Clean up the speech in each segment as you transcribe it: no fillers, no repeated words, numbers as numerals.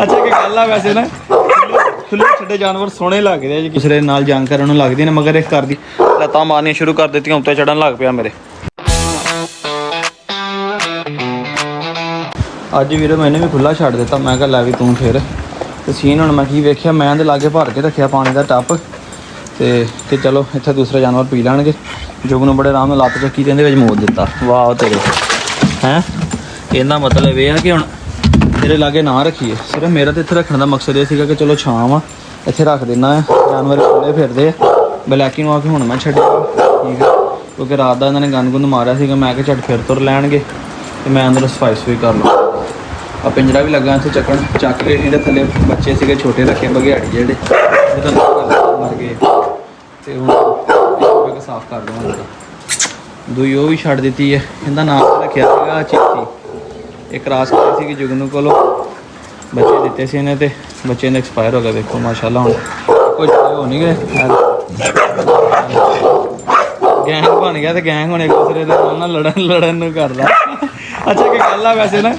ਅੱਛਾ ਇੱਕ ਗੱਲ ਆ ਵੈਸੇ ਨਾ ਖੁੱਲੇ ਛੱਡੇ ਜਾਨਵਰ ਸੋਹਣੇ ਲੱਗਦੇ ਆ ਜੀ ਕਿਸੇ ਦੇ ਨਾਲ ਜੰਗ ਕਰਨ ਨੂੰ ਲੱਗਦੀ ਨੇ ਮਗਰ ਇਹ ਕਰਦੀ ਲੱਤਾਂ ਮਾਰਨੀਆਂ ਸ਼ੁਰੂ ਕਰ ਦਿੱਤੀਆਂ ਉੱਤੇ ਚੜਨ ਲੱਗ ਪਿਆ ਮੇਰੇ। ਅੱਜ ਵੀਰੇ ਮੈਨੇ ਵੀ ਖੁੱਲਾ ਛੱਡ ਦਿੱਤਾ। ਮੈਂ ਕਿਹਾ ਲੈ ਵੀ ਤੂੰ ਫਿਰ ਤੇ ਸੀਨ ਹੁਣ ਮੈਂ ਕੀ ਵੇਖਿਆ ਮੈਂ ਦੇ ਲਾਗੇ ਭਰ ਕੇ ਰੱਖਿਆ ਪਾਣੀ ਦਾ ਟੱਪ ਤੇ ਕਿ ਚਲੋ ਇੱਥੇ ਦੂਸਰੇ ਜਾਨਵਰ ਪੀ ਲੈਣਗੇ। ਜੁਗ ਨੂੰ ਬੜੇ ਆਰਾਮ ਨਾਲ ਲੱਤ ਚੱਕੀ ਤੇ ਇਹਦੇ ਵਿੱਚ ਮੋੜ ਦਿੱਤਾ। ਵਾਹ ਤੇਰੇ ਹੈਂ ਇਹਦਾ ਮਤਲਬ ਇਹ ਆ ਕਿ ਹੁਣ ਤੇਰੇ ਲਾਗੇ ਨਾ ਰੱਖੀਏ। ਸਿਰਫ ਮੇਰਾ ਤਾਂ ਇੱਥੇ ਰੱਖਣ ਦਾ ਮਕਸਦ ਇਹ ਸੀਗਾ ਕਿ ਚਲੋ ਛਾਂ ਆ ਇੱਥੇ ਰੱਖ ਦਿੰਦਾ ਆ। ਜਾਨਵਰ ਖੁੱਲੇ ਫਿਰਦੇ ਆ ਬਲੈਕੀ ਨੂੰ ਆ ਕੇ ਹੁਣ ਮੈਂ ਛੱਡਿਆ ਠੀਕ ਹੈ ਕਿਉਂਕਿ ਰਾਤ ਦਾ ਇਹਨਾਂ ਨੇ ਗੰਦ ਗੁੰਦ ਮਾਰਿਆ ਸੀਗਾ। ਮੈਂ ਕਿਹਾ ਝੱਟ ਫਿਰ ਤੁਰ ਲੈਣਗੇ ਤੇ ਮੈਂ ਅੰਦਰ ਸਫਾਈ ਸੁਫਾਈ ਕਰ ਲਵਾਂ। ਆ ਪਿੰਜਰਾ ਵੀ ਲੱਗਾ ਇੱਥੇ ਚੱਕਣ ਚੱਕ ਕੇ ਇਹਦੇ ਥੱਲੇ ਬੱਚੇ ਸੀਗੇ ਛੋਟੇ ਰੱਖੇ ਬਘਿਆੜੀ ਜਿਹੜੇ ਮਰ ਗਏ ਤੇ ਹੁਣ ਸਾਫ਼ ਕਰ ਦਵਾਂਗਾ। ਦੂਈ ਉਹ ਵੀ ਛੱਡ ਦਿੱਤੀ ਹੈ। ਇਹਦਾ ਨਾਮ ਰੱਖਿਆ ਸੀਗਾ ਚਿੱਟੀ। ਇਹ ਕ੍ਰਾਸ ਕਰੀ ਸੀਗੀ ਜੁਗਨੂ ਕੋਲੋਂ ਬੱਚੇ ਦਿੱਤੇ ਸੀ ਇਹਨੇ ਤੇ ਬੱਚੇ ਨੇ ਐਕਸਪਾਇਰ ਹੋ ਗਿਆ। ਦੇਖੋ ਮਾਸ਼ਾਅੱਲਾ ਹੁਣ ਕੁਝ ਹੋ ਨਹੀਂ ਗਏ ਗੈਂਗ ਬਣ ਗਿਆ ਤੇ ਗੈਂਗ ਹੁਣ ਇੱਕ ਦੂਸਰੇ ਦੇ ਨਾਲ ਲੜਨ ਨੂੰ ਕਰਦਾ। ਅੱਛਾ ਇੱਕ ਗੱਲ ਆ ਵੈਸੇ ਨਾ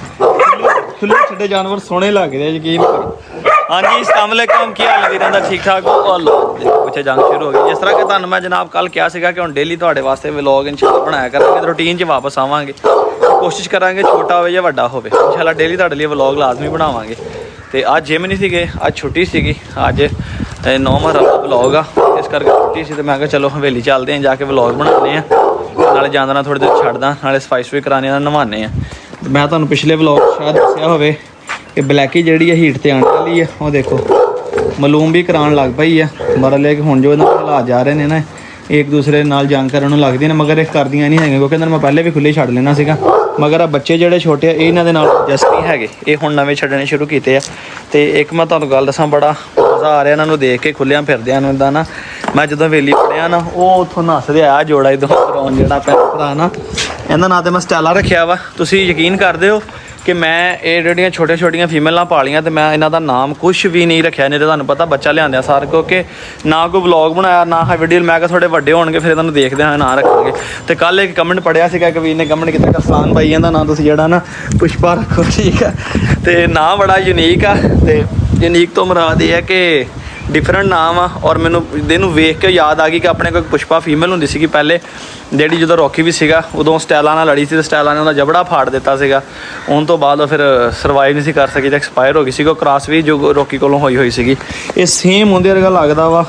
ਖੁੱਲੇ ਛੱਡੇ ਜਾਨਵਰ ਸੋਹਣੇ ਲੱਗਦੇ ਆ ਯਕੀਨ ਕਰੋ। ਹਾਂਜੀ ਅਸਲਾਮ ਅਲੈਕੁਮ ਕੀ ਹਾਲ ਹੈ ਵੀਰਾਂ ਦਾ ਠੀਕ ਠਾਕ ਹੋ? ਪਿੱਛੇ ਜੰਗ ਸ਼ੁਰੂ ਹੋ ਗਈ। ਜਿਸ ਤਰ੍ਹਾਂ ਕਿ ਤੁਹਾਨੂੰ ਮੈਂ ਜਨਾਬ ਕੱਲ ਕਿਹਾ ਸੀਗਾ ਕਿ ਹੁਣ ਡੇਲੀ ਤੁਹਾਡੇ ਵਾਸਤੇ ਵਲੌਗ ਇਨਸ਼ਾਅੱਲਾ ਬਣਾਇਆ ਕਰਾਂਗੇ। ਰੂਟੀਨ 'ਚ ਵਾਪਸ ਆਵਾਂਗੇ। ਕੋਸ਼ਿਸ਼ ਕਰਾਂਗੇ ਛੋਟਾ ਹੋਵੇ ਜਾਂ ਵੱਡਾ ਹੋਵੇ ਇਨਸ਼ਾਅੱਲਾ ਡੇਲੀ ਤੁਹਾਡੇ ਲਈ ਵਲੌਗ ਲਾਜ਼ਮੀ ਬਣਾਵਾਂਗੇ। ਤੇ ਅੱਜ ਜਿਮ ਨਹੀਂ ਸੀਗੇ ਅੱਜ ਛੁੱਟੀ ਸੀਗੀ। ਅੱਜ 9 ਮੁਹੱਰਮ ਦਾ ਵਲੌਗ ਆ ਇਸ ਕਰਕੇ ਛੁੱਟੀ ਸੀ ਤੇ ਮੈਂ ਕਿਹਾ ਚਲੋ ਹਵੇਲੀ ਚੱਲਦੇ ਹਾਂ ਜਾ ਕੇ ਵਲੌਗ ਬਣਾਉਂਦੇ ਹਾਂ। ਨਾਲੇ ਜਾਂਦਾ ਨਾ ਥੋੜ੍ਹੀ ਦੇਰ ਛੱਡਦਾ ਨਾਲੇ ਸਫਾਈ ਸੁਫਾਈ ਕਰਾਉਂਦੇ ਹਾਂ ਨਵਾਉਂਦੇ ਹਾਂ। ਮੈਂ ਤੁਹਾਨੂੰ ਪਿਛਲੇ ਵਲੌਗ ਸ਼ਾਇਦ ਦੱਸਿਆ ਹੋਵੇ ਕਿ ਬਲੈਕੀ ਜਿਹੜੀ ਹੈ ਹੀਟ 'ਤੇ ਆਉਣ ਵਾਲੀ ਆ। ਉਹ ਦੇਖੋ ਮਲੂਮ ਵੀ ਕਰਾਉਣ ਲੱਗ ਪਈ ਆ ਮਤਲਬ ਕਿ ਹੁਣ ਜੋ ਇਹਨਾਂ ਦੇ ਹਾਲਾਤ ਜਾ ਰਹੇ ਨੇ ਨਾ ਇੱਕ ਦੂਸਰੇ ਨਾਲ ਜੰਗ ਕਰਨ ਨੂੰ ਲੱਗਦੀਆਂ ਨੇ ਮਗਰ ਇਹ ਕਰਦੀਆਂ ਨਹੀਂ ਹੈਗੀਆਂ ਕਿਉਂਕਿ ਇਹਨਾਂ ਨੂੰ ਮੈਂ ਪਹਿਲੇ ਵੀ ਖੁੱਲੇ ਛੱਡ ਲੈਣਾ ਸੀਗਾ। ਮਗਰ ਆ ਬੱਚੇ ਜਿਹੜੇ ਛੋਟੇ ਆ ਇਹ ਇਹਨਾਂ ਦੇ ਨਾਲ ਐਡਜਸਟ ਨਹੀਂ ਹੈਗੇ। ਇਹ ਹੁਣ ਨਵੇਂ ਛੱਡਣੇ ਸ਼ੁਰੂ ਕੀਤੇ ਆ। ਤੇ ਇੱਕ ਮੈਂ ਤੁਹਾਨੂੰ ਗੱਲ ਦੱਸਾਂ ਬੜਾ ਮਜ਼ਾ ਆ ਰਿਹਾ ਇਹਨਾਂ ਨੂੰ ਦੇਖ ਕੇ ਖੁੱਲਿਆਂ ਫਿਰਦਿਆਂ ਨੂੰ। ਇੱਦਾਂ ਨਾ ਮੈਂ ਜਦੋਂ ਵੇਲੀ ਪੜਿਆ ਨਾ ਉਹ ਉੱਥੋਂ ਨੱਸਦੇ ਆਇਆ ਜੋੜਾ ਇੱਧਰ ਰੌਣ ਜਿਹੜਾ ਭਰਾ ਨਾ ਇਹਦਾ ਨਾਂ ਤੇ ਮੈਂ ਸਟੈਲਾ ਰੱਖਿਆ ਵਾ। ਤੁਸੀਂ ਯਕੀਨ ਕਰਦੇ ਹੋ ਕਿ ਮੈਂ ਇਹ ਜਿਹੜੀਆਂ ਛੋਟੀਆਂ ਫੀਮੇਲਾਂ ਪਾਲੀਆਂ ਤੇ ਮੈਂ ਇਹਨਾਂ ਦਾ ਨਾਮ ਕੁਛ ਵੀ ਨਹੀਂ ਰੱਖਿਆ। ਨਹੀਂ ਤਾਂ ਤੁਹਾਨੂੰ ਪਤਾ ਬੱਚਾ ਲਿਆਂਦਿਆ ਸਾਰ ਕਿਉਂਕਿ ਨਾ ਕੋਈ ਵਲੌਗ ਬਣਾਇਆ ਨਾ ਹੈ ਵੀਡੀਓ। ਮੈਂ ਕਿਹਾ ਥੋੜੇ ਵੱਡੇ ਹੋਣਗੇ ਫਿਰ ਤੁਹਾਨੂੰ ਦੇਖਦੇ ਹਾਂ ਨਾਂ ਰੱਖਾਂਗੇ। ਤੇ ਕੱਲ ਇੱਕ ਕਮੈਂਟ ਪੜਿਆ ਸੀਗਾ ਇੱਕ ਵੀਰ ਨੇ ਕਮੈਂਟ ਕੀਤਾ ਕਸਲਾਨ ਬਾਈ ਦਾ ਨਾਂ ਤੁਸੀਂ ਜਿਹੜਾ ਨਾ ਪੁਸ਼ਪਾ ਰੱਖੋ ਠੀਕ ਆ। ਤੇ ਨਾਂ ਬੜਾ ਯੂਨੀਕ ਆ ਤੇ ਯੂਨੀਕ ਤੋਂ ਮੁਰਾਦ ਇਹ ਹੈ ਕਿ ਡਿਫਰੈਂਟ ਨਾਮ ਆ। ਔਰ ਮੈਨੂੰ ਇਹਨੂੰ ਵੇਖ ਕੇ ਯਾਦ ਆ ਗਈ ਕਿ ਆਪਣੇ ਕੋਲ ਪੁਸ਼ਪਾ ਫੀਮੇਲ ਹੁੰਦੀ ਸੀਗੀ ਪਹਿਲੇ ਜਿਹੜੀ ਜਦੋਂ ਰੌਕੀ ਵੀ ਸੀਗਾ ਉਦੋਂ ਸਟੈਲਾ ਨਾਲ ਲੜੀ ਸੀ ਤੇ ਸਟੈਲਾ ਨੇ ਉਹਦਾ ਜਬੜਾ ਫਾੜ ਦਿੱਤਾ ਸੀਗਾ। ਉਹਨਾਂ ਤੋਂ ਬਾਅਦ ਉਹ ਫਿਰ ਸਰਵਾਈਵ ਨਹੀਂ ਸੀ ਕਰ ਸਕੀ ਤੇ ਐਕਸਪਾਇਰ ਹੋ ਗਈ ਸੀ। ਉਹ ਕ੍ਰਾਸ ਵੀ ਜੋ ਰੌਕੀ ਕੋਲੋਂ ਹੋਈ ਸੀਗੀ। ਇਹ ਸੇਮ ਉਹਦੇ ਵਰਗਾ ਲੱਗਦਾ ਵਾ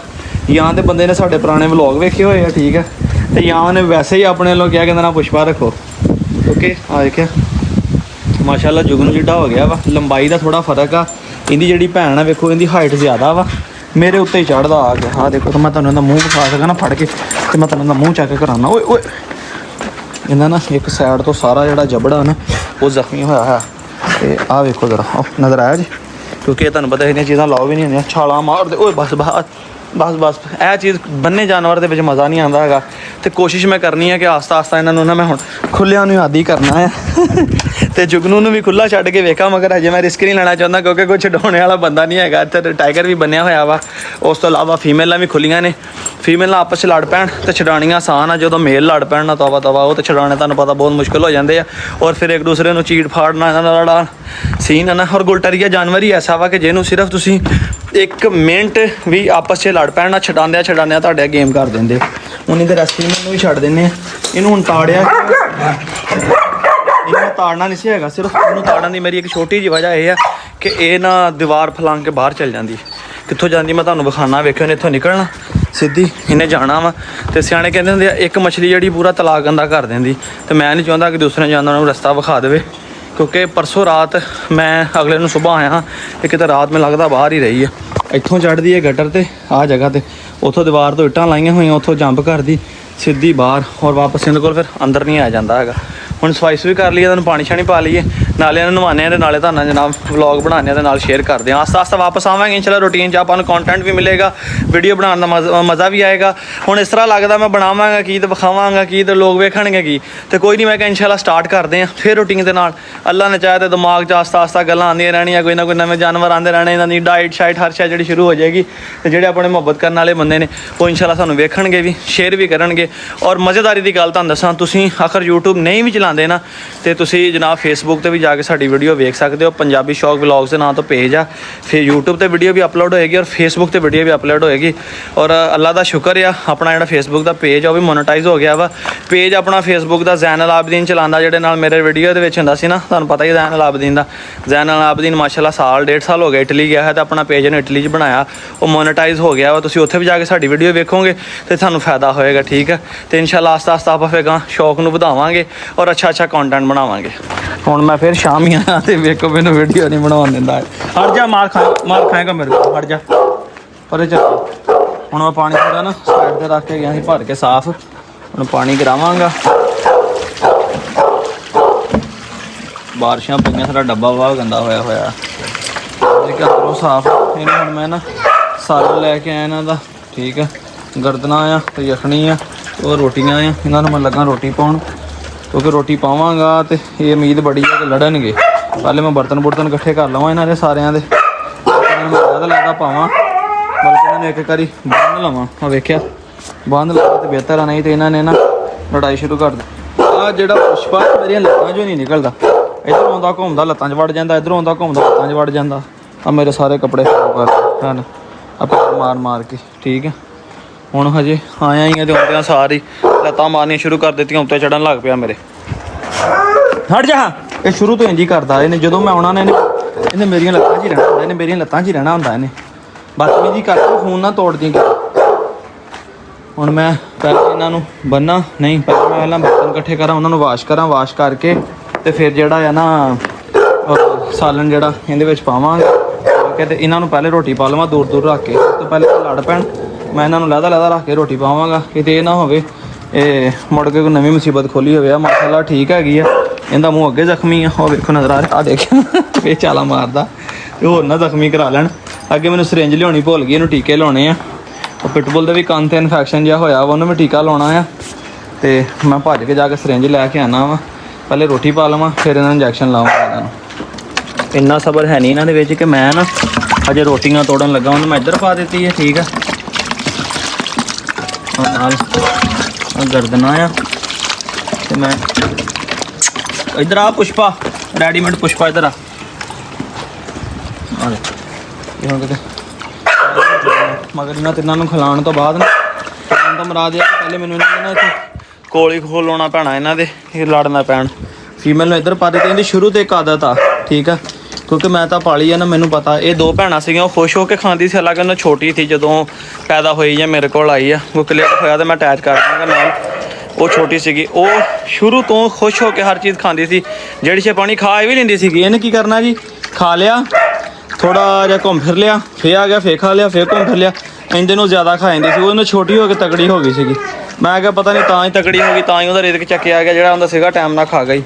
ਜਾਂ ਤੇ ਬੰਦੇ ਨੇ ਸਾਡੇ ਪੁਰਾਣੇ ਵਲੌਗ ਵੇਖੇ ਹੋਏ ਆ ਠੀਕ ਹੈ ਤੇ ਜਾਂ ਉਹਨੇ ਵੈਸੇ ਹੀ ਆਪਣੇ ਵੱਲੋਂ ਕਿਹਾ ਕਹਿੰਦਾ ਨਾ ਪੁਸ਼ਪਾ ਰੱਖੋ। ਓਕੇ ਆ ਦੇਖਿਆ ਮਾਸ਼ਾਅੱਲਾ ਜੁਗਨੂ ਜਿੱਡਾ ਹੋ ਗਿਆ ਵਾ। ਲੰਬਾਈ ਦਾ ਥੋੜ੍ਹਾ ਫਰਕ ਆ। ਇਹਦੀ ਜਿਹੜੀ ਭੈਣ ਆ ਵੇਖੋ ਇਹਦੀ ਹਾਈਟ ਜ਼ਿਆਦਾ ਵਾ ਮੇਰੇ ਉੱਤੇ ਹੀ ਚੜ੍ਹਦਾ ਆ ਕੇ। ਆਹ ਦੇਖੋ ਤਾਂ ਮੈਂ ਤੁਹਾਨੂੰ ਇਹਦਾ ਮੂੰਹ ਵਿਖਾ ਸਕਾਂ ਨਾ ਫੜ ਕੇ ਤੇ ਮੈਂ ਤੁਹਾਨੂੰ ਇਹਦਾ ਮੂੰਹ ਚੱਕ ਕੇ ਕਰਾਉਣਾ। ਓਏ ਓਏ ਇਹਦਾ ਨਾ ਇੱਕ ਸਾਈਡ ਤੋਂ ਸਾਰਾ ਜਿਹੜਾ ਜਬੜਾ ਨਾ ਉਹ ਜ਼ਖਮੀ ਹੋਇਆ ਹੈ। ਤੇ ਆਹ ਵੇਖੋ ਜ਼ਰਾ ਨਜ਼ਰ ਆਇਆ ਜੀ ਕਿਉਂਕਿ ਇਹ ਤੁਹਾਨੂੰ ਪਤਾ ਇਹਦੀਆਂ ਚੀਜ਼ਾਂ ਲਾਓ ਵੀ ਨਹੀਂ ਹੁੰਦੀਆਂ ਛਾਲਾਂ ਮਾਰਦੇ। ਓਏ ਬਸ ਇਹ ਚੀਜ਼ ਬੰਨੇ ਜਾਨਵਰ ਦੇ ਵਿੱਚ ਮਜ਼ਾ ਨਹੀਂ ਆਉਂਦਾ ਹੈਗਾ। ਤੇ ਕੋਸ਼ਿਸ਼ ਮੈਂ ਕਰਨੀ ਹੈ ਕਿ ਆਸਤਾ ਆਸਤਾ ਇਹਨਾਂ ਨੂੰ ਨਾ ਮੈਂ ਹੁਣ ਖੁੱਲਿਆਂ ਨੂੰ ਆਦੀ ਕਰਨਾ ਹੈ ਤੇ ਜੁਗਨੂ ਨੂੰ ਵੀ ਖੁੱਲਾ ਛੱਡ ਕੇ ਵੇਖਾਂ। ਮਗਰ ਹਜੇ ਮੈਂ ਰਿਸਕ ਨਹੀਂ ਲੈਣਾ ਚਾਹੁੰਦਾ ਕਿਉਂਕਿ ਕੋਈ ਛਡਾਉਣੇ ਵਾਲਾ ਬੰਦਾ ਨਹੀਂ ਹੈਗਾ। ਇੱਥੇ ਟਾਈਗਰ ਵੀ ਬੰਨਿਆ ਹੋਇਆ ਵਾ। ਉਸ ਤੋਂ ਇਲਾਵਾ ਫੀਮੇਲਾਂ ਵੀ ਖੁੱਲੀਆਂ ਨੇ। ਫੀਮੇਲਾਂ ਆਪਸ 'ਚ ਲੜ ਪੈਣ ਤੇ ਛਡਾਉਣੀਆਂ ਆਸਾਨ ਆ। ਜਦੋਂ ਮੇਲ ਲੜ ਪੈਣ ਨਾ ਤਵਾ ਉਹ ਤੇ ਛਡਾਉਣੇ ਤੁਹਾਨੂੰ ਪਤਾ ਬਹੁਤ ਮੁਸ਼ਕਿਲ ਹੋ ਜਾਂਦੇ ਆ। ਔਰ ਫਿਰ ਇੱਕ ਦੂਸਰੇ ਨੂੰ ਚੀੜ ਫਾੜਨਾ ਇਹਨਾਂ ਦਾ ਜਿਹੜਾ ਸੀਨ ਹੈ ਨਾ। ਔਰ ਗੁਲਟਰੀਆ ਜਾਨਵਰ ਹੀ ਐਸਾ ਵਾ ਕਿ ਜਿਹਨੂੰ ਸਿਰਫ ਤੁਸੀਂ 1 ਮਿੰਟ ਵੀ ਆਪਸ 'ਚ ਲੜ ਪੈਣ ਨਾ ਛਡਾਉਂਦਿਆਂ ਤੁਹਾਡੇ ਗੇਮ ਕਰ ਦਿੰਦੇ। ਹੁਣ ਇਹਦੇ ਰੈਸਕਿਊ ਨੂੰ ਵੀ ਛੱਡ ਦਿੰਦੇ ਆ। ਇਹਨੂੰ ਹੁਣ ਤਾੜਿਆ ਇਹਨੂੰ ਤਾੜਨਾ ਨਹੀਂ ਸੀ ਹੈਗਾ। ਸਿਰਫ ਇਹਨੂੰ ਤਾੜਨ ਦੀ ਮੇਰੀ ਇੱਕ ਛੋਟੀ ਜਿਹੀ ਵਜ੍ਹਾ ਇਹ ਆ ਕਿ ਇਹ ਨਾ ਦੀਵਾਰ ਫਲਾਂਗ ਕੇ ਬਾਹਰ ਚੱਲ ਜਾਂਦੀ। ਕਿੱਥੋਂ ਜਾਂਦੀ ਮੈਂ ਤੁਹਾਨੂੰ ਵਿਖਾਉਣਾ। ਵੇਖਿਓ ਇਹਨੇ ਇੱਥੋਂ ਨਿਕਲਣਾ ਸਿੱਧੀ ਇਹਨੇ ਜਾਣਾ ਵਾ। ਤੇ ਸਿਆਣੇ ਕਹਿੰਦੇ ਹੁੰਦੇ ਆ ਇੱਕ ਮਛਲੀ ਜਿਹੜੀ ਪੂਰਾ ਤਲਾਕ ਗੰਦਾ ਕਰ ਦਿੰਦੀ। ਤੇ ਮੈਂ ਨਹੀਂ ਚਾਹੁੰਦਾ ਕਿ ਦੂਸਰੇ ਜਾਨਵਰਾਂ ਨੂੰ ਰਸਤਾ ਵਿਖਾ ਦੇਵੇ ਕਿਉਂਕਿ ਪਰਸੋਂ ਰਾਤ ਮੈਂ ਅਗਲੇ ਨੂੰ ਸੁਬਾਹ ਆਇਆ ਤੇ ਕਿਤੇ ਰਾਤ ਮੈਨੂੰ ਲੱਗਦਾ ਬਾਹਰ ਹੀ ਰਹੀ ਆ। ਇੱਥੋਂ ਚੜ੍ਹਦੀ ਹੈ ਗਟਰ ਤੇ ਆਹ ਜਗ੍ਹਾ ਤੇ ਉੱਥੋਂ ਦੀਵਾਰ ਤੋਂ ਇੱਟਾਂ ਲਾਈਆਂ ਹੋਈਆਂ ਉੱਥੋਂ ਜੰਪ ਕਰਦੀ ਸਿੱਧੀ ਬਾਹਰ ਔਰ ਵਾਪਸ ਇਹਦੇ ਕੋਲ ਫਿਰ ਅੰਦਰ ਨਹੀਂ ਆ ਜਾਂਦਾ ਹੈਗਾ। ਹੁਣ ਸਫਾਈ ਵੀ ਕਰ ਲਈਏ ਤੁਹਾਨੂੰ ਪਾਣੀ ਛਾਣੀ ਪਾ ਲਈਏ ਨਾਲੇ ਇਹਨੂੰ ਨਵਾਉਂਦੇ ਹਾਂ ਤੇ ਨਾਲੇ ਤੁਹਾਨੂੰ ਜਨਾਬ ਵਲੌਗ ਬਣਾਉਂਦੇ ਹਾਂ ਤੇ ਨਾਲ ਸ਼ੇਅਰ ਕਰਦੇ ਹਾਂ। ਆਸਤਾ ਆਸਤਾ ਵਾਪਸ ਆਵਾਂਗੇ ਇੰਸ਼ਾਅੱਲਾ। ਰੂਟੀਨ 'ਚ ਆਪਾਂ ਨੂੰ ਕੰਟੈਂਟ ਵੀ ਮਿਲੇਗਾ ਵੀਡੀਓ ਬਣਾਉਣ ਦਾ ਮਜ਼ਾ ਵੀ ਆਏਗਾ। ਹੁਣ ਇਸ ਤਰ੍ਹਾਂ ਲੱਗਦਾ ਮੈਂ ਬਣਾਵਾਂਗਾ ਕੀ ਤੇ ਵਿਖਾਵਾਂਗਾ ਕੀ ਤੇ ਲੋਕ ਵੇਖਣਗੇ ਕੀ ਤੇ ਕੋਈ ਨਹੀਂ। ਮੈਂ ਕਿਹਾ ਇੰਸ਼ਾਅੱਲਾ ਸਟਾਰਟ ਕਰਦੇ ਹਾਂ ਫਿਰ ਰੂਟੀਨ ਦੇ ਨਾਲ। ਅੱਲਾ ਨੇ ਚਾਹਿਆ ਤੇ ਦਿਮਾਗ 'ਚ ਆਸਤਾ ਆਸਤਾ ਗੱਲਾਂ ਆਉਂਦੀਆਂ ਰਹਿਣੀਆਂ। ਕੋਈ ਨਾ ਕੋਈ ਨਵੇਂ ਜਾਨਵਰ ਆਉਂਦੇ ਰਹਿਣੇ। ਇਹਨਾਂ ਦੀ ਡਾਈਟ ਸ਼ਾਈਟ ਹਰ ਸ਼ਾਇਦ ਜਿਹੜੀ ਸ਼ੁਰੂ ਹੋ ਜਾਏਗੀ ਤੇ ਜਿਹੜੇ ਆਪਣੇ ਮੁਹੱਬਤ ਕਰਨ ਵਾਲੇ ਬੰਦੇ ਨੇ ਉਹ ਇੰਸ਼ਾਅੱਲਾ ਸਾਨੂੰ ਵੇਖਣਗੇ ਵੀ ਸ਼ੇਅਰ ਵੀ ਕਰਨਗੇ। ਔਰ ਮਜ਼ੇਦਾਰੀ ਦੀ ਗੱਲ ਤੁਹਾਨੂੰ ਦੱਸਾਂ ਤੁਸੀਂ ਆਖਰ YouTube ਨਹੀਂ ਵੀ ਚਲਾਉਂਦੇ ਆਉਂਦੇ ਨਾ ਤੇ ਤੁਸੀਂ ਜਨਾਬ ਫੇਸਬੁੱਕ ਤੇ ਵੀ ਜਾ ਕੇ ਸਾਡੀ ਵੀਡੀਓ ਵੇਖ ਸਕਦੇ ਹੋ। ਪੰਜਾਬੀ ਸ਼ੌਕ ਵਲੌਗਸ ਦੇ ਨਾਂ ਤੋਂ ਪੇਜ ਆ। ਫਿਰ YouTube ਤੇ ਵੀਡੀਓ ਵੀ ਅਪਲੋਡ ਹੋਏਗੀ ਔਰ ਫੇਸਬੁੱਕ ਤੇ ਵੀਡੀਓ ਵੀ ਅਪਲੋਡ ਹੋਏਗੀ। ਔਰ ਅੱਲਾ ਦਾ ਸ਼ੁਕਰ ਆ ਆਪਣਾ ਜਿਹੜਾ ਫੇਸਬੁੱਕ ਦਾ ਪੇਜ ਆ ਉਹ ਵੀ ਮੋਨੇਟਾਈਜ਼ ਹੋ ਗਿਆ ਵਾ। ਪੇਜ ਆਪਣਾ ਫੇਸਬੁੱਕ ਦਾ ਜ਼ੈਨਲ ਆਬਦੀਨ ਚਲਾਉਂਦਾ, ਜਿਹੜੇ ਨਾਲ ਮੇਰੇ ਵੀਡੀਓ ਦੇ ਵਿੱਚ ਹੁੰਦਾ ਸੀ ਨਾ, ਤੁਹਾਨੂੰ ਪਤਾ ਹੀ ਜ਼ੈਨਲ ਆਬਦੀਨ ਦਾ। ਜ਼ੈਨਲ ਆਬਦੀਨ ਮਾਸ਼ਾਅੱਲਾ ਸਾਲ 1.5 ਸਾਲ ਹੋ ਗਿਆ ਇਟਲੀ ਗਿਆ ਹੈ ਤੇ ਆਪਣਾ ਪੇਜ ਨੇ ਇਟਲੀ 'ਚ ਬਣਾਇਆ, ਉਹ ਮੋਨੇਟਾਈਜ਼ ਹੋ ਗਿਆ ਵਾ। ਤੁਸੀਂ ਉੱਥੇ ਵੀ ਜਾ ਕੇ ਸਾਡੀ ਵੀਡੀਓ ਵੇਖੋਗੇ ਤੇ ਤੁਹਾਨੂੰ ਫਾਇਦਾ ਹੋਏਗਾ, ਠੀਕ ਹੈ। ਤੇ ਇਨਸ਼ਾਅੱਲਾ ਆਸਤਾ ਆਸਤਾ ਆਪਾਂ ਫਿਰ ਸ਼ੌਕ ਨੂੰ ਵਧਾਵਾਂਗੇ ਔਰ ਅੱਛਾ ਕੰਟੈਂਟ ਬਣਾਵਾਂਗੇ। ਹੁਣ ਮੈਂ ਫਿਰ ਸ਼ਾਮ ਹੀ ਆਇਆ ਤੇ ਵੇਖੋ ਮੈਨੂੰ ਵੀਡੀਓ ਨਹੀਂ ਬਣਾਉਣ ਦਿੰਦਾ। ਹਟ ਜਾ, ਮਾਰ ਖਾਏਗਾ ਮੇਰੇ ਕੋਲ, ਹਟ ਜਾ ਪਰੇ ਚੱਲ। ਹੁਣ ਮੈਂ ਪਾਣੀ ਥੋੜਾ ਨਾ ਸਾਈਡ ਤੇ ਰੱਖ ਕੇ ਗਿਆ ਸੀ ਭਰ ਕੇ ਸਾਫ਼, ਹੁਣ ਪਾਣੀ ਗਿਰਾਵਾਂਗਾ। ਬਾਰਿਸ਼ਾਂ ਪਈਆਂ, ਸਾਡਾ ਡੱਬਾ ਵਾਹ ਗੰਦਾ ਹੋਇਆ ਇਹ ਕਰੋ ਸਾਫ਼। ਇਹਨੂੰ ਹੁਣ ਮੈਂ ਨਾ ਸਾਰਾ ਲੈ ਕੇ ਆਇਆ ਇਹਨਾਂ ਦਾ, ਠੀਕ ਹੈ। ਗਰਦਨਾ ਆ ਤੇ ਯਖਣੀ ਆ ਉਹ ਰੋਟੀਆਂ ਆ, ਇਹਨਾਂ ਨੂੰ ਮੈਂ ਲੱਗਾ ਰੋਟੀ ਪਾਉਣ, ਕਿਉਂਕਿ ਰੋਟੀ ਪਾਵਾਂਗਾ ਤੇ ਇਹ ਉਮੀਦ ਬੜੀ ਆ ਕਿ ਲੜਨਗੇ। ਪਹਿਲੇ ਮੈਂ ਬਰਤਨ ਇਕੱਠੇ ਕਰ ਲਵਾਂ ਇਹਨਾਂ ਦੇ ਸਾਰਿਆਂ ਦੇ, ਜ਼ਿਆਦਾ ਪਾਵਾਂ, ਬਲਕਿ ਇਹਨਾਂ ਨੂੰ ਇੱਕ ਵਾਰੀ ਬੰਨ ਲਵਾਂ। ਮੈਂ ਵੇਖਿਆ ਬੰਨ ਲਵਾਂ ਤੇ ਬਿਹਤਰ ਆ, ਨਹੀਂ ਤੇ ਇਹਨਾਂ ਨੇ ਨਾ ਲੜਾਈ ਸ਼ੁਰੂ ਕਰ ਦਿੱਤੀ। ਆਹ ਜਿਹੜਾ ਪੁਸ਼ਪਾ ਮੇਰੀਆਂ ਲੱਤਾਂ 'ਚੋਂ ਨਹੀਂ ਨਿਕਲਦਾ, ਇੱਧਰੋਂ ਆਉਂਦਾ ਘੁੰਮਦਾ ਲੱਤਾਂ 'ਚ ਵੜ ਜਾਂਦਾ, ਇੱਧਰੋਂ ਆਉਂਦਾ ਘੁੰਮਦਾ ਲੱਤਾਂ 'ਚ ਵੜ ਜਾਂਦਾ। ਆ ਮੇਰੇ ਸਾਰੇ ਕੱਪੜੇ ਖਰਾਬ ਕਰ ਹਨ ਆ ਮਾਰ ਕੇ, ਠੀਕ ਹੈ। ਹੁਣ ਹਜੇ ਆਇਆ ਹੀ ਆ ਤੇ ਆਉਂਦਿਆਂ ਸਾਰੀ ਲੱਤਾਂ ਮਾਰਨੀਆਂ ਸ਼ੁਰੂ ਕਰ ਦਿੱਤੀਆਂ, ਉੱਤੇ ਚੜਨ ਲੱਗ ਪਿਆ ਮੇਰੇ। ਹਟ ਜਾ, ਇਹ ਸ਼ੁਰੂ ਤੋਂ ਇੰਝ ਹੀ ਕਰਦਾ ਇਹਨੇ। ਜਦੋਂ ਮੈਂ ਆਉਣਾ ਨੇ ਇਹਨੇ ਮੇਰੀਆਂ ਲੱਤਾਂ 'ਚ ਹੀ ਰਹਿਣਾ ਹੁੰਦਾ, ਇਹਨੇ ਮੇਰੀਆਂ ਲੱਤਾਂ 'ਚ ਹੀ ਰਹਿਣਾ ਹੁੰਦਾ ਇਹਨੇ। ਬਦਤਮੀਜ਼ੀ ਕਰਕੇ ਫੋਨ ਨਾ ਤੋੜਦੀ। ਹੁਣ ਮੈਂ ਪਹਿਲਾਂ ਇਹਨਾਂ ਨੂੰ ਬੰਨਾ ਨਹੀਂ, ਪਹਿਲਾਂ ਬਰਤਨ ਇਕੱਠੇ ਕਰਾਂ, ਉਹਨਾਂ ਨੂੰ ਵਾਸ਼ ਕਰਕੇ ਤੇ ਫਿਰ ਜਿਹੜਾ ਆ ਨਾ ਸਾਲਨ ਜਿਹੜਾ ਇਹਦੇ ਵਿੱਚ ਪਾਵਾਂਗੇ ਤੇ ਇਹਨਾਂ ਨੂੰ ਪਹਿਲੇ ਰੋਟੀ ਪਾ ਲਵਾਂ ਦੂਰ ਰੱਖ ਕੇ। ਤੋਂ ਪਹਿਲੇ ਲੜ ਪੈਣ, ਮੈਂ ਇਹਨਾਂ ਨੂੰ ਲਹਿਦਾ ਰੱਖ ਕੇ ਰੋਟੀ ਪਾਵਾਂਗਾ, ਕਿਤੇ ਇਹ ਨਾ ਹੋਵੇ ਇਹ ਮੁੜ ਕੇ ਕੋਈ ਨਵੀਂ ਮੁਸੀਬਤ ਖੋਲੀ ਹੋਵੇ। ਆ ਮਾਸ਼ਾਅੱਲਾ ਠੀਕ ਹੈਗੀ ਆ, ਇਹਦਾ ਮੂੰਹ ਅੱਗੇ ਜ਼ਖਮੀ ਆ, ਉਹ ਵੇਖੋ ਨਜ਼ਰ ਆ ਰਿਹਾ, ਆ ਦੇਖਿਆ ਇਹ ਚਾਲਾ ਮਾਰਦਾ ਤੇ ਹੋਰ ਨਾ ਜ਼ਖਮੀ ਕਰਾ ਲੈਣ। ਅੱਗੇ ਮੈਨੂੰ ਸਿਰਿੰਜ ਲਿਆਉਣੀ ਭੁੱਲ ਗਈ, ਇਹਨੂੰ ਟੀਕੇ ਲਾਉਣੇ ਆ। ਉਹ ਪਿਟਬੁਲ ਦੇ ਵੀ ਕੰਨ 'ਤੇ ਇਨਫੈਕਸ਼ਨ ਜਿਹਾ ਹੋਇਆ ਵਾ, ਉਹਨੂੰ ਵੀ ਟੀਕਾ ਲਾਉਣਾ ਆ ਤੇ ਮੈਂ ਭੱਜ ਕੇ ਜਾ ਕੇ ਸਿਰਿੰਜ ਲੈ ਕੇ ਆਉਣਾ ਵਾ। ਪਹਿਲੇ ਰੋਟੀ ਪਾ ਲਵਾਂ ਫਿਰ ਇਹਨਾਂ ਨੂੰ ਇੰਜੈਕਸ਼ਨ ਲਾਵਾਂਗਾ। ਇਹਨਾਂ ਨੂੰ ਇੰਨਾ ਸਬਰ ਹੈ ਨਹੀਂ ਇਹਨਾਂ ਦੇ ਵਿੱਚ ਕਿ ਮੈਂ ਨਾ ਅਜੇ ਰੋਟੀਆਂ ਤੋੜਨ ਲੱਗਾ, ਉਹਨੂੰ ਮੈਂ ਇੱਧਰ ਪਾ ਦਿੱਤੀ ਹੈ, ਠੀਕ ਆ। ਨਾਲ ਗਰਦਨਾ ਆ ਤੇ ਮੈਂ ਇੱਧਰ ਆ ਪੁਸ਼ਪਾ, ਰੈਡੀਮੇਡ ਪੁਸ਼ਪਾ ਇੱਧਰ ਆ ਹੁਣ ਕਿਤੇ। ਮਗਰ ਇਹਨਾਂ ਤਿੰਨਾਂ ਨੂੰ ਖਿਲਾਉਣ ਤੋਂ ਬਾਅਦ ਨਾ ਤਾਂ ਮਰਾਦ ਆ ਪਹਿਲੇ ਮੈਨੂੰ ਇਹਨਾਂ ਨੇ ਨਾ ਇੱਥੇ ਕੋਲ ਹੀ ਖੋਲ੍ਹਾਉਣਾ ਪੈਣਾ, ਇਹਨਾਂ ਦੇ ਇਹ ਲੜਨਾ ਪੈਣ। ਫੀਮੇਲ ਨੂੰ ਇੱਧਰ ਪਾ ਦਿੱਤੀ, ਇਹਦੀ ਸ਼ੁਰੂ ਤੋਂ ਇੱਕ ਆਦਤ ਆ, ਠੀਕ ਆ, ਕਿਉਂਕਿ ਮੈਂ ਤਾਂ ਪਾਲੀ ਆ ਨਾ, ਮੈਨੂੰ ਪਤਾ। ਇਹ ਦੋ ਭੈਣਾਂ ਸੀਗੀਆਂ, ਉਹ ਖੁਸ਼ ਹੋ ਕੇ ਖਾਂਦੀ ਸੀ, ਹਾਲਾਂਕਿ ਉਹਨਾਂ ਛੋਟੀ ਸੀ ਜਦੋਂ ਪੈਦਾ ਹੋਈ ਜਾਂ ਮੇਰੇ ਕੋਲ ਆਈ ਆ। ਕੋਈ ਕਲੀਅਰ ਹੋਇਆ ਤਾਂ ਮੈਂ ਅਟੈਚ ਕਰ ਦਾਂਗਾ ਨਾਲ। ਉਹ ਛੋਟੀ ਸੀਗੀ, ਉਹ ਸ਼ੁਰੂ ਤੋਂ ਖੁਸ਼ ਹੋ ਕੇ ਹਰ ਚੀਜ਼ ਖਾਂਦੀ ਸੀ, ਜਿਹੜੀ ਛੇ ਪਾਣੀ ਖਾ ਵੀ ਲੈਂਦੀ ਸੀਗੀ। ਇਹਨੇ ਕੀ ਕਰਨਾ ਜੀ, ਖਾ ਲਿਆ ਥੋੜਾ ਜਿਹਾ, ਘੁੰਮ ਫਿਰ ਲਿਆ, ਫੇਰ ਆ ਗਿਆ, ਫੇਰ ਖਾ ਲਿਆ, ਫੇਰ ਘੁੰਮ ਫਿਰ ਲਿਆ। ਇੰਦੇ ਨੂੰ ਜ਼ਿਆਦਾ ਖਾ ਜਾਂਦੀ ਸੀ, ਉਹਨੂੰ ਛੋਟੀ ਹੋ ਕੇ ਤਕੜੀ ਹੋ ਗਈ ਸੀਗੀ। ਮੈਂ ਕਿਹਾ ਪਤਾ ਨਹੀਂ ਤਾਂ ਹੀ ਤਕੜੀ ਹੋ ਗਈ, ਤਾਂ ਹੀ ਉਹਦਾ ਰਿਜ਼ਕ ਚੱਕਿਆ ਗਿਆ, ਜਿਹੜਾ ਹੁੰਦਾ ਸੀਗਾ ਟਾਈਮ ਨਾਲ ਖਾ ਗਈ।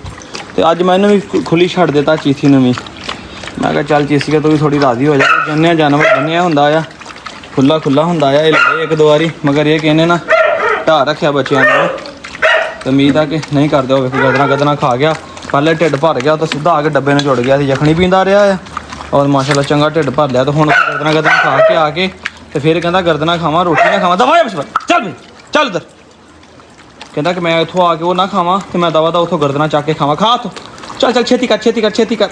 ਤੇ ਅੱਜ ਮੈਂ ਇਹਨੂੰ ਵੀ ਖੁੱਲੀ ਛੱਡ ਦਿੱਤਾ, ਚੀਥੀ ਨੂੰ ਵੀ। ਮੈਂ ਕਿਹਾ ਚੱਲ ਚੀਸੀਆ ਤੋਂ ਵੀ ਥੋੜੀ ਰਾਜ਼ੀ ਹੋ ਜਾ। ਜੰਨਿਆ ਜਾਨਵਰ ਜੰਨਿਆ ਹੁੰਦਾ ਆ, ਖੁੱਲਾ ਹੁੰਦਾ ਆ। ਇਹ ਲੜੇ ਇੱਕ ਦੋ ਵਾਰੀ, ਮਗਰ ਇਹ ਕਹਿੰਦੇ ਨਾ ਢਾਹ ਰੱਖਿਆ ਬੱਚਿਆਂ ਨੂੰ ਤੇ ਉਮੀਦ ਆ ਕਿ ਨਹੀਂ ਕਰਦੇ ਹੋਵੇ। ਗਦਨਾ ਖਾ ਗਿਆ, ਪਹਿਲੇ ਢਿੱਡ ਭਰ ਗਿਆ ਤਾਂ ਸਿੱਧਾ ਆ ਕੇ ਡੱਬੇ ਨੂੰ ਜੁੜ ਗਿਆ ਸੀ, ਯਖਣੀ ਪੀਂਦਾ ਰਿਹਾ ਆ ਔਰ ਮਾਸ਼ਾਅੱਲਾ ਚੰਗਾ ਢਿੱਡ ਭਰ ਲਿਆ। ਤੇ ਹੁਣ ਗਦਨਾ ਖਾ ਕੇ ਆ ਕੇ ਤੇ ਫਿਰ ਕਹਿੰਦਾ ਗਰਦਨਾ ਖਾਵਾਂ, ਰੋਟੀ ਨਾ ਖਾਵਾਂ। ਦਵਾ ਚੱਲ ਉੱਧਰ, ਕਹਿੰਦਾ ਕਿ ਮੈਂ ਇੱਥੋਂ ਆ ਕੇ ਉਹ ਨਾ ਖਾਵਾਂ ਤੇ ਮੈਂ ਦਵਾ ਦਾ ਉੱਥੋਂ ਗਰਦਨਾ ਚੱਕ ਕੇ ਖਾਵਾਂ। ਖਾ ਉੱਥੋਂ, ਚੱਲ ਛੇਤੀ ਕਰ।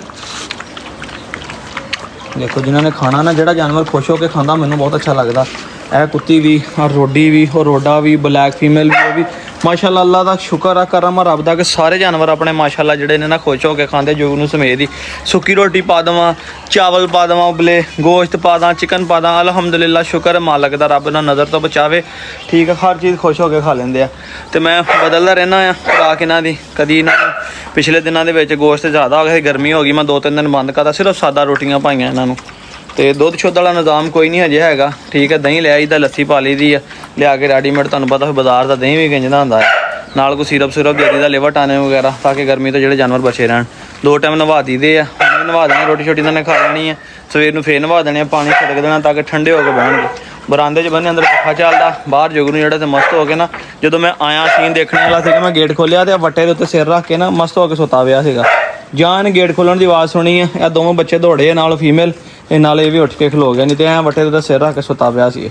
ਦੇਖੋ ਜਿਨ੍ਹਾਂ ਨੇ ਖਾਣਾ ਨਾ, ਜਿਹੜਾ ਜਾਨਵਰ ਖੁਸ਼ ਹੋ ਕੇ ਖਾਂਦਾ ਮੈਨੂੰ ਬਹੁਤ ਅੱਛਾ ਲੱਗਦਾ। ਇਹ ਕੁੱਤੀ ਵੀ ਔਰ ਰੋਡੀ ਵੀ ਔਰ ਰੋਡਾ ਵੀ, ਬਲੈਕ ਫੀਮੇਲ ਵੀ, ਉਹ ਵੀ ਮਾਸ਼ਾਅੱਲਾ ਅੱਲਾ ਦਾ ਸ਼ੁਕਰ ਆ, ਕਰਮ ਆ ਰੱਬ ਦਾ ਕਿ ਸਾਰੇ ਜਾਨਵਰ ਆਪਣੇ ਮਾਸ਼ਾਅੱਲਾ ਜਿਹੜੇ ਨੇ ਨਾ ਖੁਸ਼ ਹੋ ਕੇ ਖਾਂਦੇ। ਜੁਗ ਨੂੰ ਸਮੇਤ ਦੀ ਸੁੱਕੀ ਰੋਟੀ ਪਾ ਦੇਵਾਂ, ਚਾਵਲ ਪਾ ਦੇਵਾਂ, ਉਬਲੇ ਗੋਸ਼ਤ ਪਾ ਦਾਂ, ਚਿਕਨ ਪਾ ਦਾਂ, ਅਲਹਮਦੁਲਿਲਾ ਸ਼ੁਕਰ ਮਾਲਕ ਦਾ, ਰੱਬ ਨਾਲ ਨਜ਼ਰ ਤੋਂ ਬਚਾਵੇ, ਠੀਕ ਆ। ਹਰ ਚੀਜ਼ ਖੁਸ਼ ਹੋ ਕੇ ਖਾ ਲੈਂਦੇ ਆ ਤੇ ਮੈਂ ਬਦਲਦਾ ਰਹਿਣਾ ਆ ਖੁਰਾਕ ਇਹਨਾਂ ਦੀ। ਕਦੀ ਇਹਨਾਂ ਨੂੰ ਪਿਛਲੇ ਦਿਨਾਂ ਦੇ ਵਿੱਚ ਗੋਸ਼ਤ ਜ਼ਿਆਦਾ ਹੋ ਗਿਆ, ਗਰਮੀ ਹੋ ਗਈ, ਮੈਂ 2-3 ਦਿਨ ਬੰਦ ਕਰਤਾ, ਸਿਰਫ ਸਾਦਾ ਰੋਟੀਆਂ ਪਾਈਆਂ ਇਹਨਾਂ ਨੂੰ। ਤੇ ਦੁੱਧ ਸ਼ੁੱਧ ਵਾਲਾ ਨਿਜ਼ਾਮ ਕੋਈ ਨਹੀਂ ਹਜੇ ਹੈਗਾ, ਠੀਕ ਹੈ। ਦਹੀਂ ਲੈ ਆਈ ਦਾ, ਲੱਸੀ ਪਾ ਲਈ ਦੀ ਆ ਲਿਆ ਕੇ ਰੈਡੀਮੇਡ, ਤੁਹਾਨੂੰ ਪਤਾ ਫਿਰ ਬਾਜ਼ਾਰ ਦਾ ਦਹੀਂ ਵੀ ਗਿੰਜਦਾ ਹੁੰਦਾ ਹੈ। ਨਾਲ ਕੋਈ ਸਿਰਪ ਦੇ ਦੀ ਦਾ, ਲਿਵਰ ਟਾਨੇ ਵਗੈਰਾ, ਤਾਂ ਕਿ ਗਰਮੀ ਤੋਂ ਜਿਹੜੇ ਜਾਨਵਰ ਬਚੇ ਰਹਿਣ। 2 ਟਾਈਮ ਨਵਾ ਦਈਦੇ ਆ, ਨਵਾ ਦੇਣੀ, ਰੋਟੀ ਇਹਨਾਂ ਨੇ ਖਾ ਲੈਣੀ ਹੈ, ਸਵੇਰ ਨੂੰ ਫੇਰ ਨਵਾ ਦੇਣੇ, ਪਾਣੀ ਛਿੜਕ ਦੇਣਾ ਤਾਂ ਕਿ ਠੰਡੇ ਹੋ ਕੇ ਬਹਿਣਗੇ। ਬਰਾਂਡੇ 'ਚ ਬੰਨੇ, ਅੰਦਰ ਪੱਖਾ ਚੱਲਦਾ, ਬਾਹਰ ਜੁਗ ਨੂੰ ਜਿਹੜਾ ਤੇ ਮਸਤ ਹੋ ਕੇ ਨਾ, ਜਦੋਂ ਮੈਂ ਆਇਆ ਸੀਨ ਦੇਖਣ ਵਾਲਾ ਸੀਗਾ, ਮੈਂ ਗੇਟ ਖੋਲ੍ਹਿਆ ਤੇ ਵੱਟੇ ਦੇ ਉੱਤੇ ਸਿਰ ਰੱਖ ਕੇ ਨਾ ਮਸਤ ਹੋ ਕੇ ਸੁੱਤਾ ਪਿਆ ਸੀਗਾ। ਜਾਨ ਗੇਟ ਖੋਲ੍ਹਣ ਦੀ ਆਵਾਜ਼ ਸੁਣੀ ਹੈ, ਇਹ ਦੋਵੇਂ ਬੱਚੇ ਦੌੜੇ ਨਾਲ ਫੀਮੇਲ, ਇਹ ਨਾਲ ਇਹ ਵੀ ਉੱਠ ਕੇ ਖਲੋ ਗਿਆ, ਨਹੀਂ ਤੇ ਐਂ ਵੱਟੇ ਦੇ ਉੱਤੇ ਸਿਰ ਰੱਖ ਕੇ ਸੁੱਤਾ ਪਿਆ ਸੀ।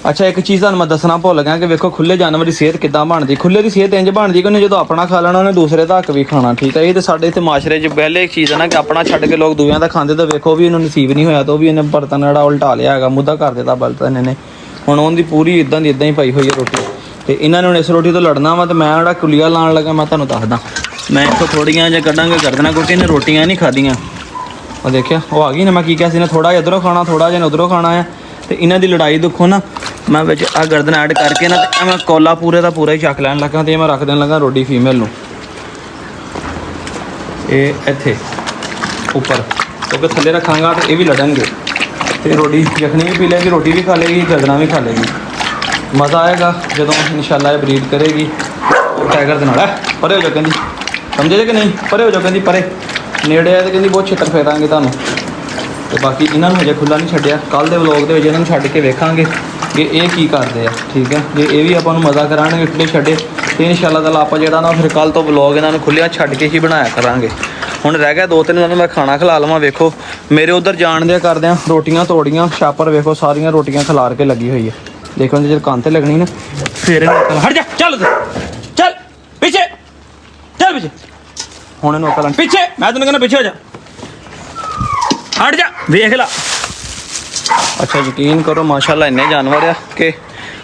ਅੱਛਾ ਇੱਕ ਚੀਜ਼ ਤੁਹਾਨੂੰ ਮੈਂ ਦੱਸਣਾ ਭੁੱਲ ਗਿਆ ਕਿ ਵੇਖੋ ਖੁੱਲੇ ਜਾਨਵਰ ਦੀ ਸਿਹਤ ਕਿੱਦਾਂ ਬਣਦੀ। ਖੁੱਲੇ ਦੀ ਸਿਹਤ ਇੰਜ ਬਣਦੀ ਕਿ ਉਹਨੇ ਜਦੋਂ ਆਪਣਾ ਖਾ ਲੈਣਾ ਉਹਨੇ ਦੂਸਰੇ ਦਾ ਹੱਕ ਵੀ ਖਾਣਾ। ਠੀਕ ਹੈ, ਇਹ ਤੇ ਸਾਡੇ ਇੱਥੇ ਮਾਸ਼ਰੇ 'ਚ ਪਹਿਲੇ ਇੱਕ ਚੀਜ਼ ਹੈ ਨਾ ਕਿ ਆਪਣਾ ਛੱਡ ਕੇ ਲੋਕ ਦੂਜਿਆਂ ਦਾ ਖਾਂਦੇ, ਤਾਂ ਵੇਖੋ ਵੀ ਇਹਨੂੰ ਨਸੀਬ ਨਹੀਂ ਹੋਇਆ ਤਾਂ ਉਹ ਵੀ ਇਹਨੇ ਬਰਤਨ ਜਿਹੜਾ ਉਲਟਾ ਲਿਆ ਹੈਗਾ, ਮੁੱਦਾ ਕਰ ਦਿੱਤਾ ਬਰਤਨ ਇਹਨੇ। ਹੁਣ ਉਹਦੀ ਪੂਰੀ ਇੱਦਾਂ ਦੀ ਇੱਦਾਂ ਹੀ ਪਈ ਹੋਈ ਹੈ ਰੋਟੀ, ਤੇ ਇਹਨਾਂ ਨੇ ਹੁਣ ਇਸ ਰੋਟੀ ਤੋਂ ਲੜਨਾ ਵਾ। ਤੇ ਮੈਂ ਜਿਹੜਾ ਕੁਲੀਆ ਲਾਉਣ ਲੱਗਾ ਮੈਂ ਤੁਹਾਨੂੰ ਦੱਸਦਾ, ਮੈਂ ਇੱਥੋਂ ਥੋੜ੍ਹੀਆਂ ਜਿਹਾ ਕੱਢਾਂਗੇ ਕਰ ਦੇਣਾ ਕਿਉਂਕਿ ਇਹਨੇ ਰੋਟੀਆਂ ਨਹੀਂ ਖਾਧੀਆਂ। ਉਹ ਦੇਖਿਆ ਉਹ ਆ ਗਈ ਨਾ, ਮੈਂ ਕੀ ਕਿਹਾ ਸੀ ਨਾ ਥੋੜ੍ਹਾ ਜਿਹਾ ਇੱਧਰੋਂ ਖਾਣਾ ਥੋੜ੍ਹਾ ਜਿਹਾ ਉੱਧਰੋਂ ਖਾਣਾ ਆ। ਤੇ ਇਹਨਾਂ ਦੀ ਲੜਾਈ ਦੇਖੋ ਨਾ, ਮੈਂ ਵਿੱਚ ਆਹ ਗਰਦਨ ਐਡ ਕਰਕੇ ਨਾ ਤੇ ਮੈਂ ਕੋਲਾ ਪੂਰੇ ਦਾ ਪੂਰਾ ਹੀ ਚੱਕ ਲੈਣ ਲੱਗਾ ਤੇ ਮੈਂ ਰੱਖ ਦੇਣ ਲੱਗਾ ਰੋਟੀ ਫੀਮੇਲ ਨੂੰ ਇਹ ਇੱਥੇ ਉੱਪਰ, ਕਿਉਂਕਿ ਥੱਲੇ ਰੱਖਾਂਗਾ ਤੇ ਇਹ ਵੀ ਲੜਨਗੇ ਤੇ ਰੋਟੀ ਯਖਣੀ ਵੀ ਪੀ ਲੇਗੀ, ਰੋਟੀ ਵੀ ਖਾ ਲੇਗੀ, ਗਰਦਨਾਂ ਵੀ ਖਾ ਲੇਗੀ। ਮਜ਼ਾ ਆਏਗਾ ਜਦੋਂ ਇਨਸ਼ਾਅੱਲਾ ਇਹ ਬਰੀਡ ਕਰੇਗੀ ਟਾਈਗਰ ਦੇ ਨਾਲ। ਪਰੇ ਹੋ ਜਾਓ ਕਹਿੰਦੀ, ਸਮਝੇ ਜੇ ਕਿ ਨਹੀਂ? ਪਰੇ ਹੋ ਜਾਓ ਕਹਿੰਦੀ, ਪਰੇ ਨੇੜੇ ਆ ਤੇ ਕਹਿੰਦੀ ਬਹੁਤ ਛਿੱਤਰ ਫੇਰਾਂਗੇ ਤੁਹਾਨੂੰ। ਤੇ ਬਾਕੀ ਇਹਨਾਂ ਨੂੰ ਹਜੇ ਖੁੱਲ੍ਹਾ ਨਹੀਂ ਛੱਡਿਆ, ਕੱਲ੍ਹ ਦੇ ਵਲੋਗ ਦੇ ਵਿੱਚ ਇਹਨਾਂ ਨੂੰ ਛੱਡ ਕੇ ਵੇਖਾਂਗੇ ਕਿ ਇਹ ਕੀ ਕਰਦੇ ਆ। ਠੀਕ ਹੈ, ਜੇ ਇਹ ਵੀ ਆਪਾਂ ਨੂੰ ਮਜ਼ਾ ਕਰਾਉਣਗੇ ਖੁੱਲ੍ਹੇ ਛੱਡੇ ਤੇ ਇਨਸ਼ਾਅੱਲਾ ਤਾਲਾ ਆਪਾਂ ਜਿਹੜਾ ਨਾ ਫਿਰ ਕੱਲ੍ਹ ਤੋਂ ਵਲੋਗ ਇਹਨਾਂ ਨੂੰ ਖੁੱਲ੍ਹਿਆ ਛੱਡ ਕੇ ਹੀ ਬਣਾਇਆ ਕਰਾਂਗੇ। ਹੁਣ ਰਹਿ ਗਿਆ 2-3 ਦਿਨਾਂ ਨੂੰ ਮੈਂ ਖਾਣਾ ਖਿਲਾ ਲਵਾਂ। ਵੇਖੋ ਮੇਰੇ ਉਧਰ ਜਾਣ ਦਿਆ ਕਰਦਿਆਂ ਰੋਟੀਆਂ ਤੋੜੀਆਂ, ਛਾਪਰ ਵੇਖੋ ਸਾਰੀਆਂ ਰੋਟੀਆਂ ਖਿਲਾਰ ਕੇ ਲੱਗੀ ਹੋਈ ਹੈ। ਦੇਖੋ ਜੇ ਕੰਨ ਤੇ ਲੱਗਣੀ ਨਾ ਫਿਰ ਇਹਨੂੰ ਹਟ ਜਾ, ਚੱਲ ਚੱਲ ਪਿੱਛੇ, ਚੱਲ ਪਿੱਛੇ। ਹੁਣ ਇਹਨੂੰ ਅਕਲ ਪਿੱਛੇ, ਮੈਂ ਤੈਨੂੰ ਕਹਿੰਦਾ ਪਿੱਛੇ ਹੋ ਜਾ, ਹਟ ਜਾ, ਵੇਖ ਲਾ। ਅੱਛਾ ਯਕੀਨ ਕਰੋ ਮਾਸ਼ਾਅੱਲਾ ਇੰਨੇ ਜਾਨਵਰ ਆ ਕਿ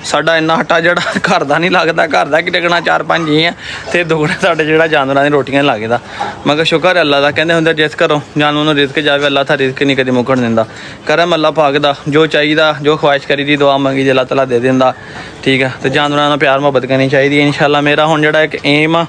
ਸਾਡਾ ਇੰਨਾ ਹੱਟਾ ਜਿਹੜਾ ਘਰ ਦਾ ਨਹੀਂ ਲੱਗਦਾ। ਘਰ ਦਾ ਕਿ ਟਿਕਣਾ 4-5 ਜੀ ਆ ਤੇ ਦੁਗਣੇ ਸਾਡੇ ਜਿਹੜਾ ਜਾਨਵਰਾਂ ਦੀ ਰੋਟੀਆਂ ਲੱਗਦਾ। ਮਗਰ ਸ਼ੁਕਰ ਹੈ ਅੱਲਾ ਦਾ, ਕਹਿੰਦੇ ਹੁੰਦੇ ਜਿਸ ਘਰੋਂ ਜਾਨਵਰ ਨੂੰ ਰਿਜ਼ਕ ਜਾਵੇ ਅੱਲਾ ਤਾਂ ਰਿਜ਼ਕ ਨਹੀਂ ਕਦੇ ਮੁੱਕਣ ਦਿੰਦਾ। ਕਰਮ ਅੱਲਾ ਪਾਕ ਦਾ, ਜੋ ਚਾਹੀਦਾ ਜੋ ਖਵਾਇਸ਼ ਕਰੀ ਦੀ ਦੁਆ ਮੰਗੀ ਦੀ ਅੱਲਾ ਤਾਲਾ ਦੇ ਦਿੰਦਾ। ਠੀਕ ਹੈ, ਤੇ ਜਾਨਵਰਾਂ ਨਾਲ ਪਿਆਰ ਮੁਹੱਬਤ ਕਰਨੀ ਚਾਹੀਦੀ ਹੈ। ਇਨਸ਼ਾਅੱਲਾ ਮੇਰਾ ਹੁਣ ਜਿਹੜਾ ਇੱਕ ਏਮ ਆ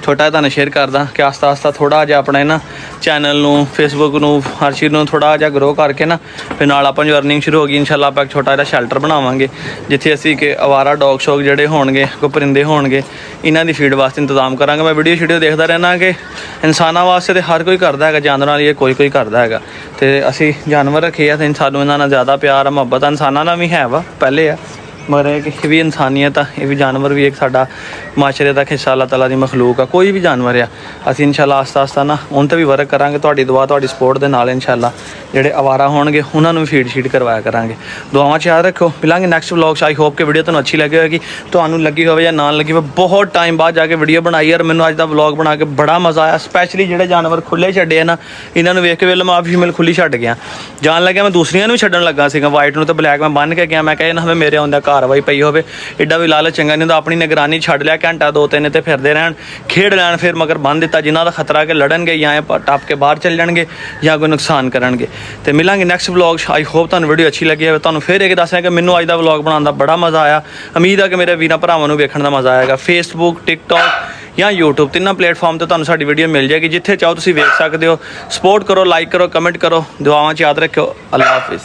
ਛੋਟਾ ਤੁਹਾਨੂੰ ਸ਼ੇਅਰ ਕਰਦਾ ਕਿ ਆਸਤਾ ਆਸਤਾ ਥੋੜ੍ਹਾ ਜਿਹਾ ਆਪਣਾ ਨਾ ਚੈਨਲ ਨੂੰ, ਫੇਸਬੁੱਕ ਨੂੰ, ਹਰ ਚੀਜ਼ ਨੂੰ ਥੋੜ੍ਹਾ ਜਿਹਾ ਗਰੋ ਕਰਕੇ ਨਾ ਫਿਰ ਨਾਲ ਆਪਾਂ ਜੋ ਅਰਨਿੰਗ ਸ਼ੁਰੂ ਹੋ ਗਈ ਇਨਸ਼ਾਅੱਲਾ ਆਪਾਂ ਇੱਕ ਛੋਟਾ ਜਿਹਾ ਸ਼ੈਲਟਰ ਬਣਾਵਾਂਗੇ ਜਿੱਥੇ ਅਸੀਂ ਕਿ ਅਵਾਰਾ ਡੌਗ ਸ਼ੌਗ ਜਿਹੜੇ ਹੋਣਗੇ, ਕੋਈ ਪਰਿੰਦੇ ਹੋਣਗੇ, ਇਹਨਾਂ ਦੀ ਫੀਡ ਵਾਸਤੇ ਇੰਤਜ਼ਾਮ ਕਰਾਂਗੇ। ਮੈਂ ਵੀਡੀਓ ਦੇਖਦਾ ਰਹਿਣਾ ਕਿ ਇਨਸਾਨਾਂ ਵਾਸਤੇ ਤਾਂ ਹਰ ਕੋਈ ਕਰਦਾ ਹੈਗਾ, ਜਾਨਵਰਾਂ ਲਈ ਕੋਈ ਕਰਦਾ ਹੈਗਾ। ਤੇ ਅਸੀਂ ਜਾਨਵਰ ਰੱਖੇ ਆ ਤੇ ਸਾਨੂੰ ਇਹਨਾਂ ਨਾਲ ਜ਼ਿਆਦਾ ਪਿਆਰ ਮੁਹੱਬਤ ਇਨਸਾਨਾਂ ਨਾਲ ਵੀ ਹੈ ਵਾ, ਪਹਿਲੇ ਆ, ਮਗਰ ਇਹ ਵੀ ਇਨਸਾਨੀਅਤ ਆ, ਇਹ ਵੀ ਜਾਨਵਰ ਵੀ ਇੱਕ ਸਾਡਾ ਮਾਸ਼ਰੇ ਦਾ ਹਿੱਸਾ, ਅੱਲਾਹ ਤਾਲਾ ਦੀ ਮਖਲੂਕ ਆ। ਕੋਈ ਵੀ ਜਾਨਵਰ ਆ, ਅਸੀਂ ਇਨਸ਼ਾਅੱਲਾ ਆਸਤਾ ਆਸਤਾ ਨਾ ਉਹਨਾਂ 'ਤੇ ਵੀ ਵਰਕ ਕਰਾਂਗੇ। ਤੁਹਾਡੀ ਦੁਆ ਤੁਹਾਡੀ ਸਪੋਰਟ ਦੇ ਨਾਲ ਇਨਸ਼ਾਅੱਲਾ ਜਿਹੜੇ ਅਵਾਰਾ ਹੋਣਗੇ ਉਹਨਾਂ ਨੂੰ ਵੀ ਫੀਡ ਕਰਵਾਇਆ ਕਰਾਂਗੇ। ਦੁਆਵਾਂ 'ਚ ਯਾਦ ਰੱਖੋ। ਮਿਲਾਂਗੇ ਨੈਕਸਟ ਵਲੌਗ 'ਚ। ਆਈ ਹੋਪ ਕਿ ਵੀਡੀਓ ਤੁਹਾਨੂੰ ਅੱਛੀ ਲੱਗੀ ਹੋਵੇਗੀ, ਤੁਹਾਨੂੰ ਲੱਗੀ ਹੋਵੇ ਜਾਂ ਨਾ ਲੱਗੀ ਹੋਵੇ। ਬਹੁਤ ਟਾਈਮ ਬਾਅਦ ਜਾ ਕੇ ਵੀਡੀਓ ਬਣਾਈ ਯਾਰ, ਮੈਨੂੰ ਅੱਜ ਦਾ ਵਲੌਗ ਬਣਾ ਕੇ ਬੜਾ ਮਜ਼ਾ ਆਇਆ। ਸਪੈਸ਼ਲੀ ਜਿਹੜੇ ਜਾਨਵਰ ਖੁੱਲ੍ਹੇ ਛੱਡੇ ਆ ਨਾ, ਇਹਨਾਂ ਨੂੰ ਵੇਖ ਕੇ ਵੇਲੇ ਮੈਂ ਆਪ ਫੀਮੇਲ ਖੁੱਲ੍ਹੀ ਛੱਡ ਗਿਆ। ਜਾਣ ਲੱਗਿਆ ਮੈਂ ਦੂਸਰੀਆਂ ਨੂੰ ਵੀ ਛੱਡਣ ਲੱਗਾ ਸੀਗਾ, ਵਾਈਟ ਨੂੰ ਤੇ ਬਲੈਕ ਮੈਂ ਬੰਨ੍ਹ ਕੇ ਗਿਆ। ਮੈਂ ਕਿਹਾ ਨਾ ਹੋਵੇ ਮੇਰੇ ਆਉਂਦਾ ਕਾਰਵਾਈ ਪਈ ਹੋਵੇ, ਐਡਾ ਵੀ ਲਾਲਚ ਚੰਗਾ ਨਹੀਂ ਹੁੰਦਾ। ਆਪਣੀ ਨਿਗਰਾਨੀ ਛੱਡ ਲਿਆ ਘੰਟਾ 2-3 ਤੇ ਫਿਰਦੇ ਰਹਿਣ, ਖੇਡ ਲੈਣ, ਫਿਰ ਮਗਰ ਬੰਨ੍ਹ ਦਿੱਤਾ। ਜਿਨ੍ਹਾਂ ਦਾ ਖਤਰਾ ਕਿ ਲੜਨਗੇ ਜਾਂ ਟੱਪ ਕੇ ਬਾਹਰ ਚੱਲ ਜਾਣਗੇ ਜਾਂ ਕੋਈ ਨੁਕਸਾਨ ਕਰਨਗੇ। ਤੇ ਮਿਲਾਂਗੇ ਨੈਕਸਟ ਵਲੌਗ। ਆਈ ਹੋਪ ਤੁਹਾਨੂੰ ਵੀਡੀਓ ਅੱਛੀ ਲੱਗੀ ਹੋਵੇ। ਤੁਹਾਨੂੰ ਫਿਰ ਇੱਕ ਦੱਸਿਆ ਕਿ ਮੈਨੂੰ ਅੱਜ ਦਾ ਵਲੌਗ ਬਣਾਉਣ ਦਾ ਬੜਾ ਮਜ਼ਾ ਆਇਆ। ਉਮੀਦ ਹੈ ਕਿ ਮੇਰੇ ਵੀਰਾਂ ਭਰਾਵਾਂ ਨੂੰ ਵੇਖਣ ਦਾ ਮਜ਼ਾ ਆਏਗਾ। ਫੇਸਬੁੱਕ, ਟਿਕਟੌਕ ਜਾਂ YouTube ਤਿੰਨਾਂ ਪਲੇਟਫਾਰਮ ਤੇ ਤੁਹਾਨੂੰ ਸਾਡੀ ਵੀਡੀਓ ਮਿਲ ਜਾਏਗੀ। ਜਿੱਥੇ ਚਾਹੋ ਤੁਸੀਂ ਵੇਖ ਸਕਦੇ ਹੋ। ਸਪੋਰਟ ਕਰੋ, ਲਾਈਕ ਕਰੋ, ਕਮੈਂਟ ਕਰੋ। ਦੁਆਵਾਂ 'ਚ ਯਾਦ ਰੱਖਿਓ। ਅੱਲਾ ਹਾਫਿਜ਼।